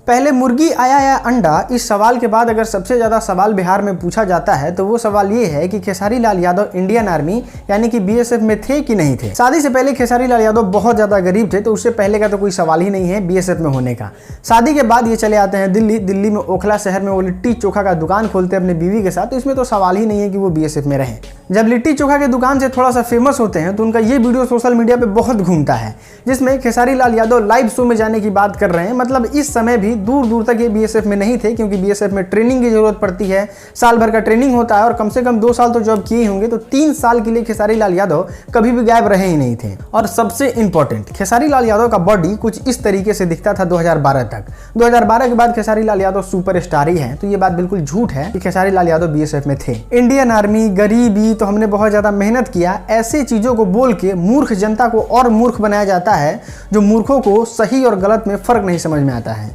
पहले मुर्गी आया या अंडा, इस सवाल के बाद अगर सबसे ज़्यादा सवाल बिहार में पूछा जाता है तो वो सवाल ये है कि खेसारी लाल यादव इंडियन आर्मी यानी कि बीएसएफ में थे कि नहीं थे। शादी से पहले खेसारी लाल यादव बहुत ज़्यादा गरीब थे, तो उससे पहले का तो कोई सवाल ही नहीं है बीएसएफ में होने का। शादी के बाद ये चले आते हैं दिल्ली में ओखला शहर में वो लिट्टी चोखा का दुकान खोलते हैं अपनी बीवी के साथ, तो इसमें तो सवाल ही नहीं है कि वो बीएसएफ में रहें। जब लिट्टी चोखा के दुकान से थोड़ा सा फेमस होते हैं तो उनका ये वीडियो सोशल मीडिया पे बहुत घूमता है, जिसमें खेसारी लाल यादव लाइव शो में जाने की बात कर रहे हैं। मतलब इस समय भी दूर दूर तक ये बीएसएफ में नहीं थे, क्योंकि बीएसएफ में ट्रेनिंग की जरूरत पड़ती है, साल भर का ट्रेनिंग होता है और कम से कम 2 साल तो जॉब किए होंगे, तो 3 साल के लिए खेसारी लाल यादव कभी भी गायब रहे ही नहीं थे। और सबसे इंपॉर्टेंट, खेसारी लाल यादव का बॉडी कुछ इस तरीके से दिखता था 2012 तक। 2012 के बाद खेसारी लाल यादव सुपरस्टार ही है, तो ये बात बिल्कुल झूठ है कि खेसारी लाल यादव बीएसएफ में थे। इंडियन आर्मी, गरीबी, तो हमने बहुत ज्यादा मेहनत किया, ऐसे चीजों को बोल के मूर्ख जनता को और मूर्ख बनाया जाता है, जो मूर्खों को सही और गलत में फर्क नहीं समझ में आता है।